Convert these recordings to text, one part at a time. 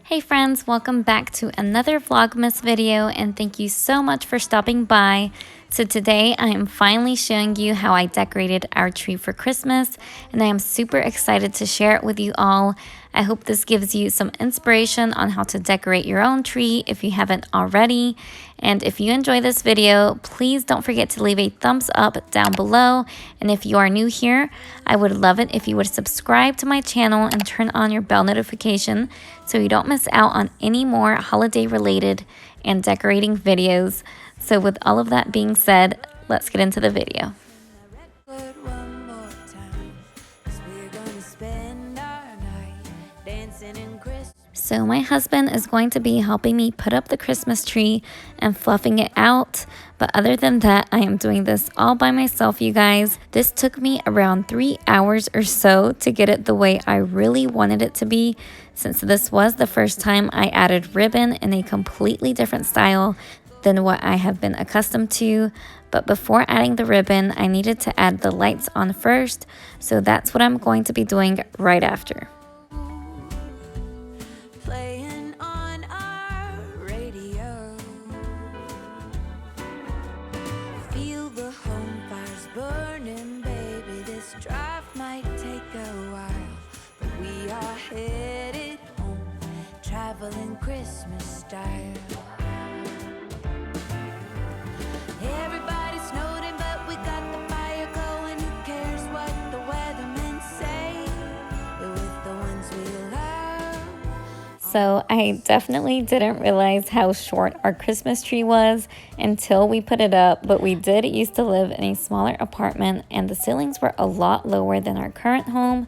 Hey friends, welcome back to another vlogmas video, and thank you so much for stopping by. So today I am finally showing you how I decorated our tree for Christmas, and I am super excited to share it with you all. I hope this gives you some inspiration on how to decorate your own tree if you haven't already. And if you enjoy this video, please don't forget to leave a thumbs up down below. And if you are new here, I would love it if you would subscribe to my channel and turn on your bell notification so you don't miss out on any more holiday related and decorating videos. So with all of that being said, let's get into the video. So my husband is going to be helping me put up the Christmas tree and fluffing it out. But other than that, I am doing this all by myself, you guys. This took me around 3 hours or so to get it the way I really wanted it to be, since this was the first time I added ribbon in a completely different style than what I have been accustomed to. But before adding the ribbon, I needed to add the lights on first. So that's what I'm going to be doing right after. In Christmas style. Everybody's snowed, but we got the fire going. Who cares what the weathermen say? We're with the ones we love. So I definitely didn't realize how short our Christmas tree was until we put it up, but we did used to live in a smaller apartment and the ceilings were a lot lower than our current home.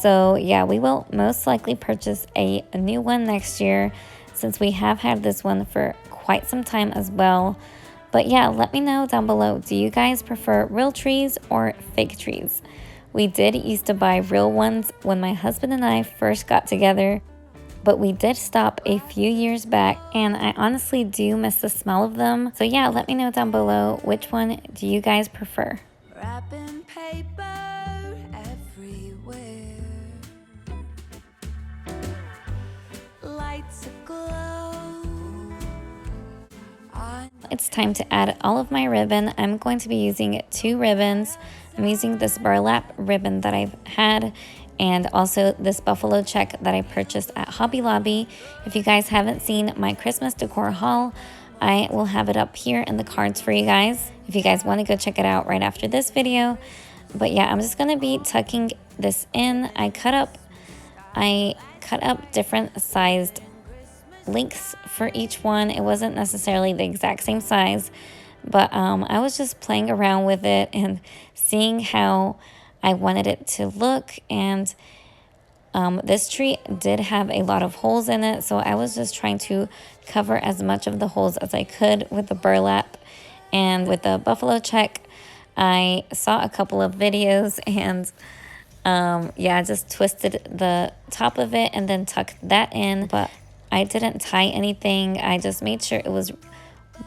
So yeah, we will most likely purchase a new one next year, since we have had this one for quite some time as well. But yeah, let me know down below, do you guys prefer real trees or fake trees? We did used to buy real ones when my husband and I first got together, but we did stop a few years back, and I honestly do miss the smell of them. So yeah, let me know down below, which one do you guys prefer? Wrapping paper everywhere. Lights aglow. It's time to add all of my ribbon. I'm going to be using 2 ribbons. I'm using this burlap ribbon that I've had, and also this buffalo check that I purchased at Hobby Lobby. If you guys haven't seen my Christmas decor haul, I will have it up here in the cards for you guys if you guys want to go check it out right after this video. But yeah, I'm just going to be tucking this in. I cut up different sized links for each one. It wasn't necessarily the exact same size, but I was just playing around with it and seeing how I wanted it to look. And this tree did have a lot of holes in it, so I was just trying to cover as much of the holes as I could with the burlap. And with the buffalo check, I saw a couple of videos, and yeah, I just twisted the top of it and then tucked that in, but I didn't tie anything. I just made sure it was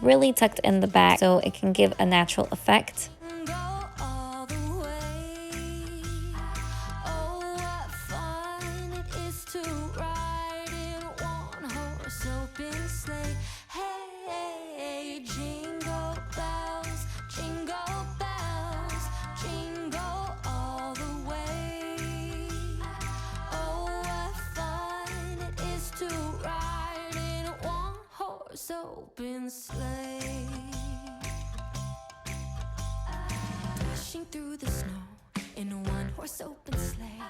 really tucked in the back so it can give a natural effect. Open sleigh, dashing through the snow in a one-horse open sleigh.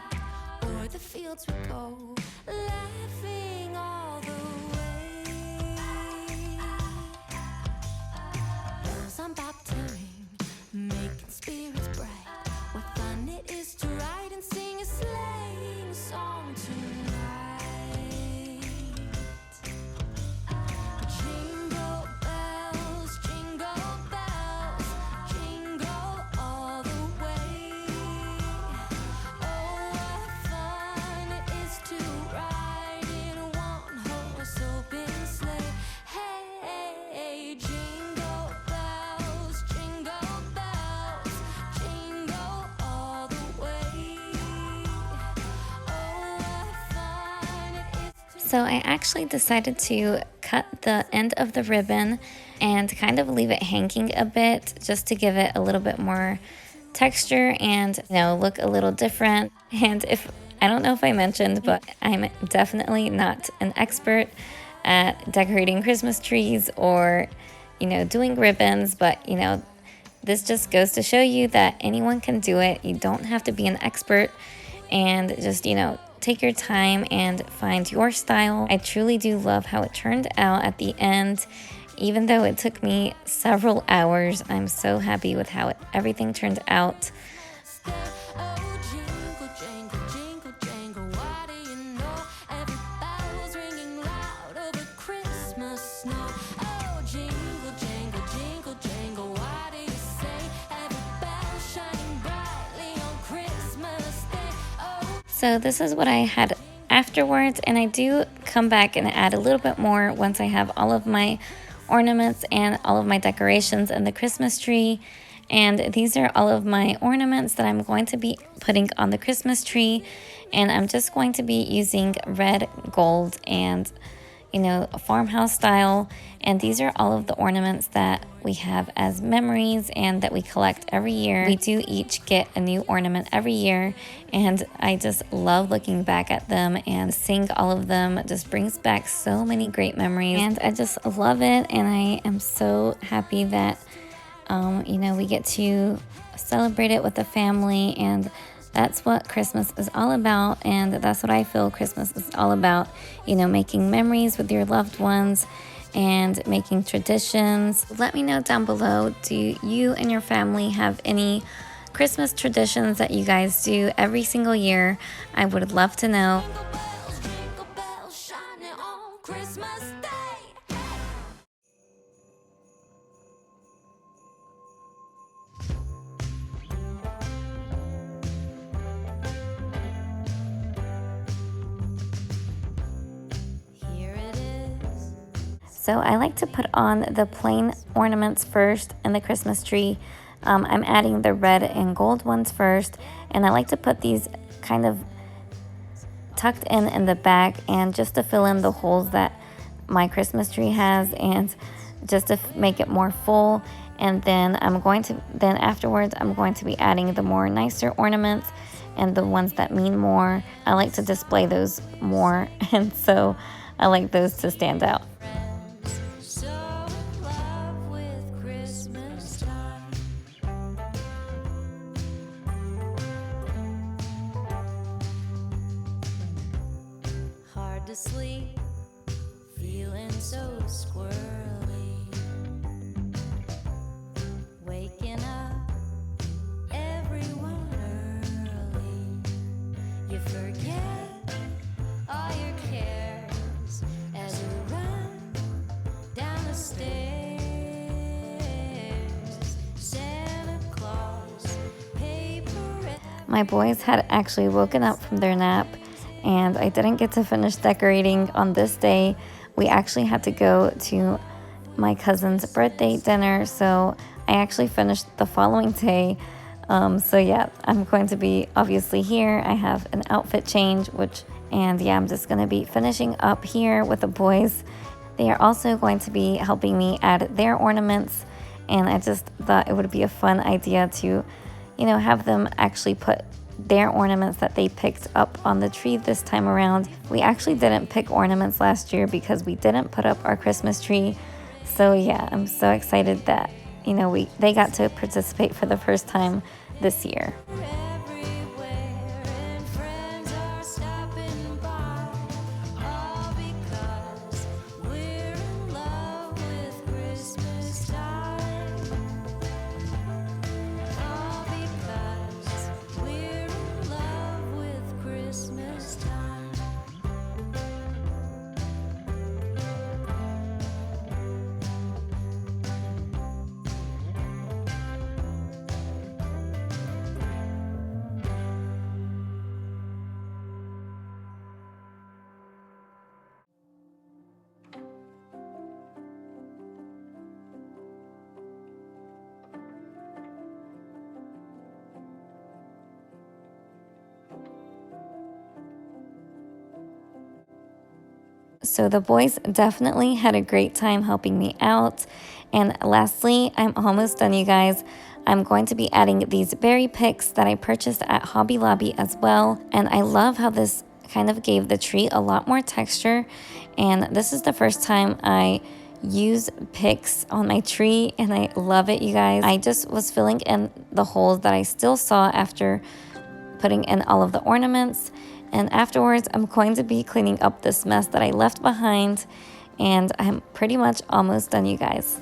O'er the fields we go, laughing all the way. Bells on bobtail ring, making spirits bright. What fun it is to ride and sing a sleighing song tonight. Ride in So I actually decided to cut the end of the ribbon and kind of leave it hanging a bit just to give it a little bit more texture and, you know, look a little different. And if I don't know if I mentioned, but I'm definitely not an expert at decorating Christmas trees or, you know, doing ribbons, but, you know, this just goes to show you that anyone can do it. You don't have to be an expert, and just, you know, take your time and find your style. I truly do love how it turned out at the end. Even though it took me several hours, I'm so happy with how everything turned out. Oh, jingle, jangle, jingle, jangle, what do you know? Every bell's ringing loud over Christmas snow. Oh, jingle, jangle, jingle, jangle, what do you say? Every bell shining brightly on Christmas Day. Oh, So this is what I had afterwards, and I do come back and add a little bit more once I have all of my ornaments and all of my decorations in the Christmas tree. And these are all of my ornaments that I'm going to be putting on the Christmas tree, and I'm just going to be using red, gold, and, you know, farmhouse style. And these are all of the ornaments that we have as memories and that we collect every year. We do each get a new ornament every year, and I just love looking back at them, and seeing all of them just brings back so many great memories, and I just love it. And I am so happy that you know, we get to celebrate it with the family, and that's what Christmas is all about. And that's what I feel Christmas is all about, you know, making memories with your loved ones and making traditions. Let me know down below, do you and your family have any Christmas traditions that you guys do every single year? I would love to know. jingle bells shining on Christmas Day. Here it is. So I like to put on the plain ornaments first in the Christmas tree. I'm adding the red and gold ones first, and I like to put these kind of tucked in the back, and just to fill in the holes that my Christmas tree has, and just to make it more full. And then afterwards I'm going to be adding the more nicer ornaments and the ones that mean more. I like to display those more, and so I like those to stand out. So in love with Christmas time. Hard to sleep, feeling so squirrely. Waking up, everyone early. You forget all your cares as you run down the stairs. Santa Claus, paper. My boys had actually woken up from their nap, and I didn't get to finish decorating on this day. We actually had to go to my cousin's birthday dinner, so I actually finished the following day. So yeah, I'm going to be obviously here. I have an outfit change, and yeah, I'm just gonna be finishing up here with the boys. They are also going to be helping me add their ornaments, and I just thought it would be a fun idea to, you know, have them actually put their ornaments that they picked up on the tree this time around. We actually didn't pick ornaments last year because we didn't put up our Christmas tree. So yeah, I'm so excited that, you know, they got to participate for the first time this year. Everywhere and friends are stopping by, all because we're in love with Christmas time. All because we're in love with Christmas time. So the boys definitely had a great time helping me out. And lastly, I'm almost done, you guys. I'm going to be adding these berry picks that I purchased at Hobby Lobby as well. And I love how this kind of gave the tree a lot more texture. And this is the first time I use picks on my tree, and I love it, you guys. I just was filling in the holes that I still saw after putting in all of the ornaments. And afterwards, I'm going to be cleaning up this mess that I left behind. And I'm pretty much almost done, you guys.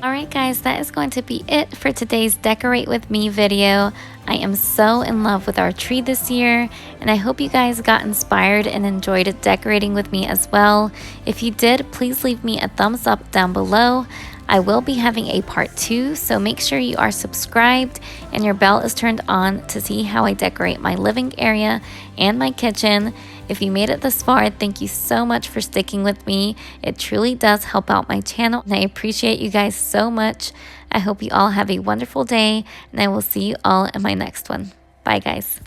Alright guys, that is going to be it for today's Decorate With Me video. I am so in love with our tree this year, and I hope you guys got inspired and enjoyed it decorating with me as well. If you did, please leave me a thumbs up down below. I will be having a part 2, so make sure you are subscribed and your bell is turned on to see how I decorate my living area and my kitchen. If you made it this far, thank you so much for sticking with me. It truly does help out my channel, and I appreciate you guys so much. I hope you all have a wonderful day, and I will see you all in my next one. Bye, guys.